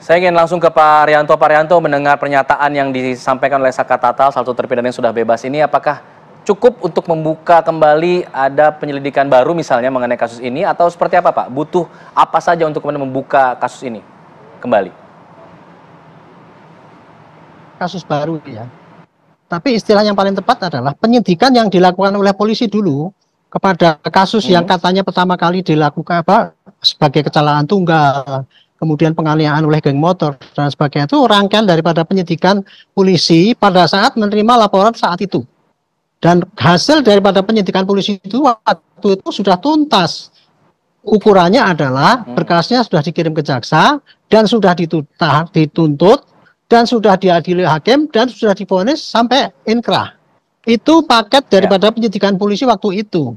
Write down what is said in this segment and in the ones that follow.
Saya ingin langsung ke Pak Rianto. Pak Rianto, mendengar pernyataan yang disampaikan oleh Saka Tatal, salah satu terpidana yang sudah bebas ini, apakah cukup untuk membuka kembali ada penyelidikan baru misalnya mengenai kasus ini, atau seperti apa Pak? Butuh apa saja untuk kemudian membuka kasus ini kembali? Kasus baru ya. Tapi istilah yang paling tepat adalah penyidikan yang dilakukan oleh polisi dulu kepada kasus yang katanya pertama kali dilakukan sebagai kecelakaan tunggal, kemudian penganiayaan oleh geng motor dan sebagainya, itu rangkaian daripada penyidikan polisi pada saat menerima laporan saat itu. Dan hasil daripada penyidikan polisi itu waktu itu sudah tuntas. Ukurannya adalah berkasnya sudah dikirim ke jaksa dan sudah dituntut dan sudah diadili hakim dan sudah divonis sampai inkrah. Itu paket daripada penyidikan polisi waktu itu.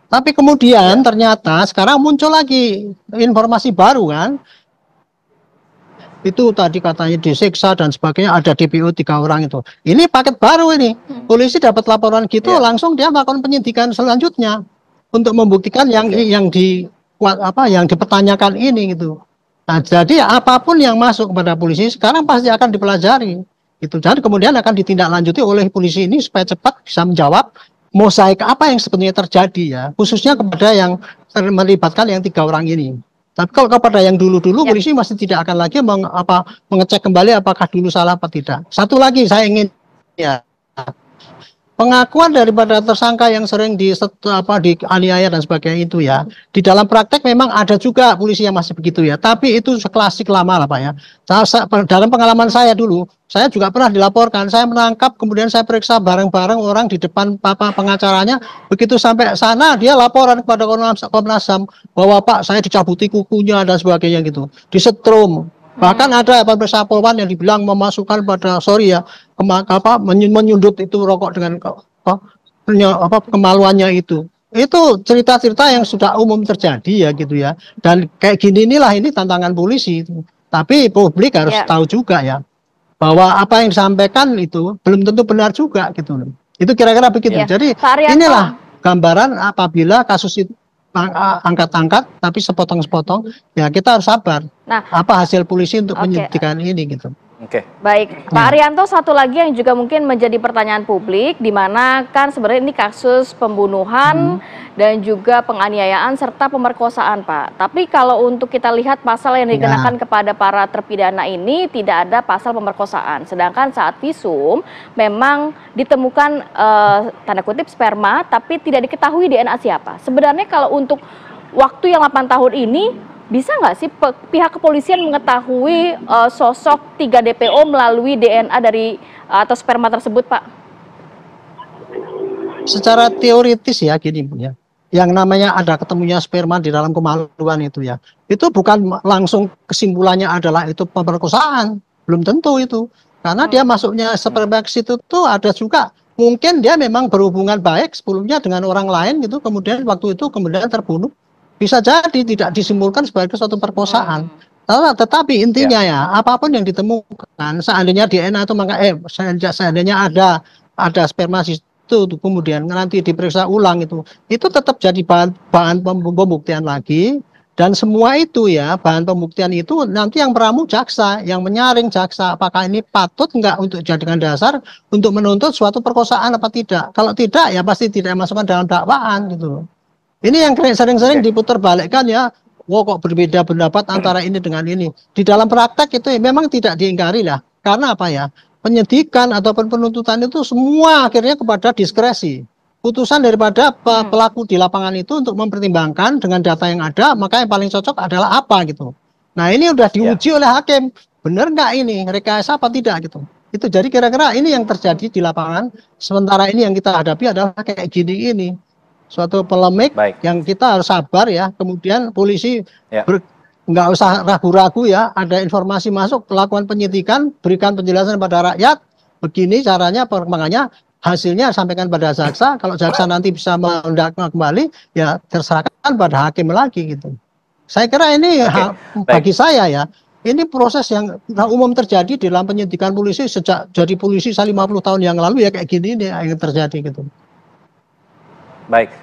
Tapi kemudian ternyata sekarang muncul lagi informasi baru kan. Itu tadi katanya disiksa dan sebagainya, ada DPO 3 orang itu. Ini paket baru ini. Polisi dapat laporan gitu langsung dia melakukan penyidikan selanjutnya untuk membuktikan yang dipertanyakan ini gitu. Nah, jadi apapun yang masuk kepada polisi sekarang pasti akan dipelajari. Itu dan kemudian akan ditindaklanjuti oleh polisi ini supaya cepat bisa menjawab mosaik apa yang sebenarnya terjadi ya, khususnya kepada yang melibatkan yang 3 orang ini. Tapi kalau kepada yang dulu-dulu polisi masih tidak akan lagi mengecek kembali apakah dulu salah apa tidak. Satu lagi saya ingin pengakuan daripada tersangka yang sering dianiaya dan sebagainya itu ya, di dalam praktek memang ada juga polisi yang masih begitu ya, tapi itu klasik lama lah Pak ya. Dalam pengalaman saya dulu, saya juga pernah dilaporkan, saya menangkap kemudian saya periksa bareng-bareng orang di depan pengacaranya, begitu sampai sana dia laporan kepada Komnas HAM bahwa Pak saya dicabuti kukunya dan sebagainya gitu, disetrum. Bahkan ada pemeriksaan Polwan yang dibilang memasukkan pada menyundut itu rokok dengan kemaluannya itu. Itu cerita-cerita yang sudah umum terjadi ya gitu ya. Dan kayak gini inilah ini tantangan polisi itu. Tapi publik harus tahu juga ya bahwa apa yang disampaikan itu belum tentu benar juga gitu. Itu kira-kira begitu. Jadi inilah gambaran apabila kasus itu angkat-angkat tapi sepotong-sepotong ya kita harus sabar. Nah, apa hasil polisi untuk penyidikan ini gitu. Baik, Pak Arianto, satu lagi yang juga mungkin menjadi pertanyaan publik, di mana kan sebenarnya ini kasus pembunuhan dan juga penganiayaan serta pemerkosaan, Pak. Tapi kalau untuk kita lihat pasal yang dikenakan kepada para terpidana ini tidak ada pasal pemerkosaan. Sedangkan saat visum memang ditemukan tanda kutip sperma, tapi tidak diketahui DNA siapa. Sebenarnya kalau untuk waktu yang 8 tahun ini, bisa nggak sih pihak kepolisian mengetahui sosok 3 DPO melalui DNA dari atau sperma tersebut, Pak? Secara teoritis ya gini ya, yang namanya ada ketemunya sperma di dalam kemaluan itu ya, itu bukan langsung kesimpulannya adalah itu pemerkosaan, belum tentu itu, karena dia masuknya sperma ke situ tuh ada juga mungkin dia memang berhubungan baik sebelumnya dengan orang lain gitu, kemudian waktu itu kemudian terbunuh. Bisa jadi tidak disimpulkan sebagai suatu perkosaan. Tetapi intinya ya, apapun yang ditemukan, seandainya DNA itu seandainya ada sperma itu kemudian nanti diperiksa ulang itu tetap jadi bahan pembuktian lagi, dan semua itu ya bahan pembuktian itu nanti yang meramu jaksa, yang menyaring jaksa, apakah ini patut enggak untuk dijadikan dasar untuk menuntut suatu perkosaan apa tidak. Kalau tidak ya pasti tidak masukkan dalam dakwaan gitu. Ini yang sering-sering diputar balikkan ya, kok berbeda pendapat antara ini dengan ini. Di dalam praktek itu memang tidak diingkari lah. Karena apa ya, penyidikan ataupun penuntutan itu semua akhirnya kepada diskresi. Putusan daripada pelaku di lapangan itu untuk mempertimbangkan dengan data yang ada, maka yang paling cocok adalah apa gitu. Nah ini udah diuji oleh hakim, benar nggak ini, rekayasa apa tidak gitu. Itu jadi kira-kira ini yang terjadi di lapangan, sementara ini yang kita hadapi adalah kayak gini ini. Suatu polemik yang kita harus sabar ya, kemudian polisi nggak usah ragu-ragu ya, ada informasi masuk, lakukan penyidikan, berikan penjelasan pada rakyat, begini caranya perkembangannya, hasilnya sampaikan pada jaksa, kalau jaksa nanti bisa mendakwa kembali, ya terserahkan pada hakim lagi gitu. Saya kira ini bagi saya ya, ini proses yang umum terjadi di dalam penyidikan polisi sejak jadi polisi 50 tahun yang lalu ya kayak gini ini yang terjadi gitu. Baik.